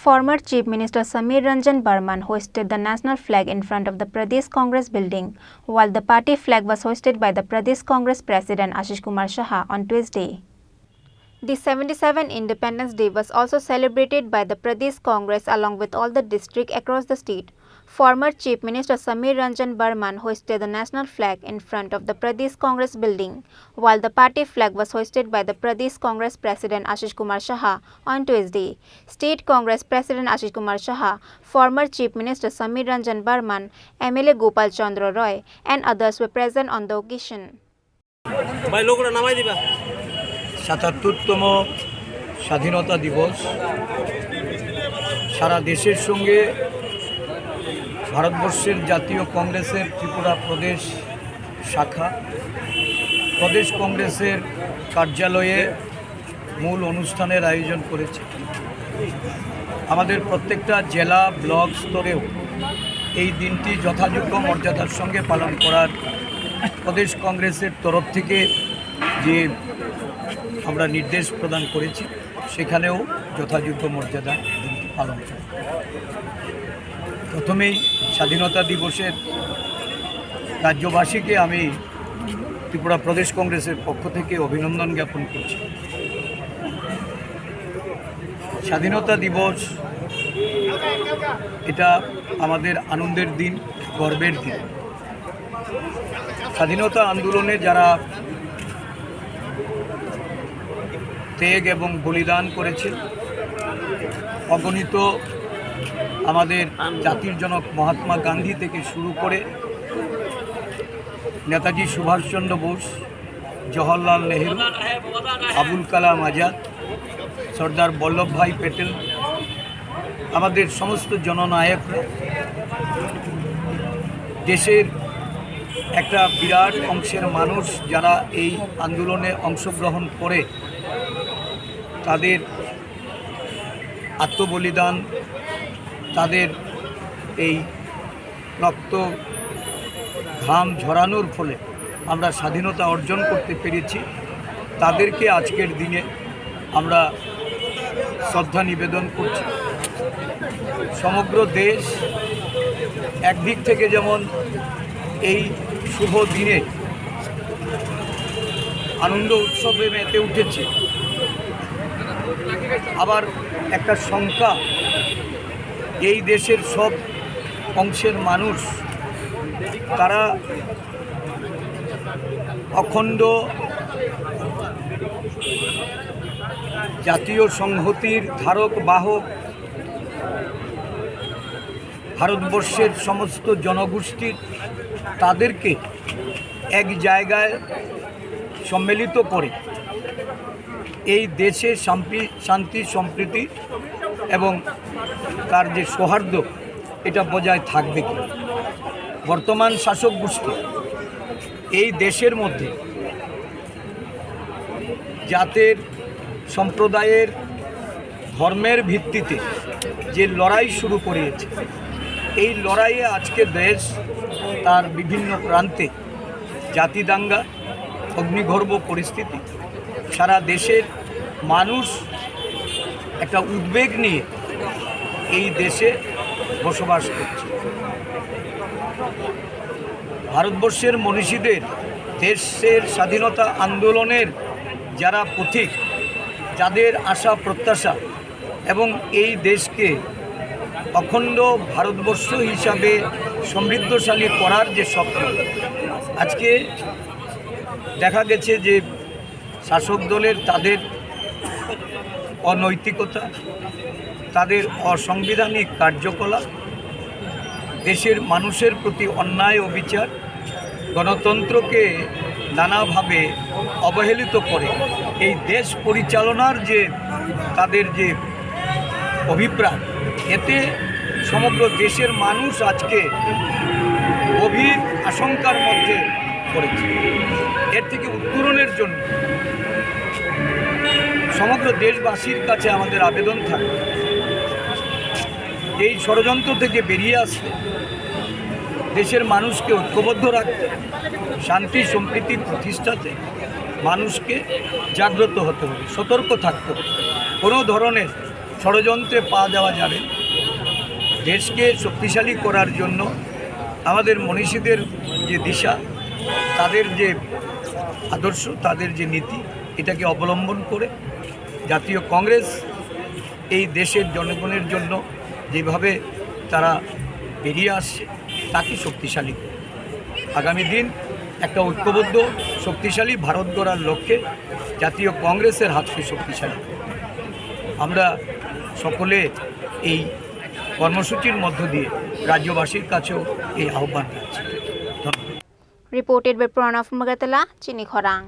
Former Chief Minister Samir Ranjan Barman hoisted the national flag in front of the Pradesh Congress building, while the party flag was hoisted by the Pradesh Congress President Ashish Kumar Saha on Tuesday. The 77th Independence Day was also celebrated by the Pradesh Congress along with all the districts across the state. Former Chief Minister Samir Ranjan Barman hoisted the national flag in front of the Pradesh Congress building, while the party flag was hoisted by the Pradesh Congress President Ashish Kumar Saha on Tuesday. State Congress President Ashish Kumar Saha, former Chief Minister Samir Ranjan Barman, MLA Gopal Chandra Roy and others were present on the occasion. ৭৭তম স্বাধীনতা দিবস সারা দেশের সঙ্গে ভারতবর্ষের জাতীয় কংগ্রেসের ত্রিপুরা প্রদেশ শাখা প্রদেশ কংগ্রেসের কার্যালয়ে মূল অনুষ্ঠানের আয়োজন করেছে। আমাদের প্রত্যেকটা জেলা ব্লক স্তরেও এই দিনটি যথাযোগ্য মর্যাদার সঙ্গে পালন করার প্রদেশ কংগ্রেসের তরফ থেকে যে আমরা নির্দেশ প্রদান করেছি সেখানেও যথাযোগ্য মর্যাদা দিনটি পালন করে। প্রথমেই স্বাধীনতা দিবসের রাজ্যবাসীকে আমি ত্রিপুরা প্রদেশ কংগ্রেসের পক্ষ থেকে অভিনন্দন জ্ঞাপন করছি। স্বাধীনতা দিবস এটা আমাদের আনন্দের দিন, গর্বের দিন। স্বাধীনতা আন্দোলনে যারা ত্যাগ এবং বলিদান করেছে, অগণিত আমাদের জাতির জনক মহাত্মা গান্ধী থেকে শুরু করে নেতাজি সুভাষচন্দ্র বোস, জওহরলাল নেহরু, আবুল কালাম আজাদ, সর্দার বল্লভভাই প্যাটেল, আমাদের সমস্ত জননায়করা দেশের একটা বিরাট অংশের মানুষ যারা এই আন্দোলনে অংশগ্রহণ করে তাদের আত্মবলিদান, তাদের এই রক্ত ঘাম ঝরানোর ফলে আমরা স্বাধীনতা অর্জন করতে পেরেছি। তাদেরকে আজকের দিনে আমরা শ্রদ্ধা নিবেদন করছি। সমগ্র দেশ একদিক থেকে যেমন এই শুভ দিনে আনন্দ উৎসবে মেতে উঠেছে, আবার একটা সংখ্যা এই দেশের সব অংশের মানুষ তারা অখণ্ড জাতীয় সংহতির ধারক বাহক ভারতবর্ষের সমস্ত জনগোষ্ঠীর তাদেরকে এক জায়গায় সম্মিলিত করে এই দেশে শান্তি সম্প্রীতি এবং তার যে সৌহার্দ্য এটা বজায় থাকবে কি। বর্তমান শাসক গোষ্ঠী এই দেশের মধ্যে জাতের, সম্প্রদায়ের, ধর্মের ভিত্তিতে যে লড়াই শুরু করিয়েছে, এই লড়াইয়ে আজকে দেশ তার বিভিন্ন প্রান্তে জাতি দাঙ্গা, অগ্নিগর্ভ পরিস্থিতি, সারা দেশের মানুষ একটা উদ্বেগ নিয়ে এই দেশে বসবাস করছে। ভারতবর্ষের মনীষীদের, দেশের স্বাধীনতা আন্দোলনের যারা পথিক, যাদের আশা প্রত্যাশা এবং এই দেশকে অখণ্ড ভারতবর্ষ হিসাবে সমৃদ্ধশালী করার যে স্বপ্ন, আজকে দেখা গেছে যে শাসক দলের তাদের অনৈতিকতা, তাদের অসাংবিধানিক কার্যকলাপ, দেশের মানুষের প্রতি অন্যায় অবিচার, গণতন্ত্রকে নানাভাবে অবহেলিত করে এই দেশ পরিচালনার যে তাদের যে অভিপ্রায়, এতে সমগ্র দেশের মানুষ আজকে গভীর আশঙ্কার মধ্যে পড়েছে। এর থেকে উত্তরণের জন্য সমগ্র দেশবাসীর কাছে আমাদের আবেদন থাকে, এই ষড়যন্ত্র থেকে বেরিয়ে আসতে, দেশের মানুষকে ঐক্যবদ্ধ রাখতে, শান্তি সম্প্রীতি প্রতিষ্ঠাতে মানুষকে জাগ্রত হতে হবে, সতর্ক থাকতে হবে। কোনো ধরনের ষড়যন্ত্রে পা দেওয়া যাবে। দেশকে শক্তিশালী করার জন্য আমাদের মনীষীদের যে দিশা, তাদের যে আদর্শ, তাদের যে নীতি, এটাকে অবলম্বন করে জাতীয় কংগ্রেস এই দেশের জনগণের জন্য যেভাবে তারা বেরিয়ে আসছে তাকে শক্তিশালী করে আগামী দিন একটা ঐক্যবদ্ধ শক্তিশালী ভারত গড়ার লক্ষ্যে জাতীয় কংগ্রেসের হাতকে শক্তিশালী করে। আমরা সকলে এই কর্মসূচির মধ্য দিয়ে রাজ্যবাসীর কাছেও এই আহ্বান রাখছি। Reported by Pranav Magatala, Chini Khorang.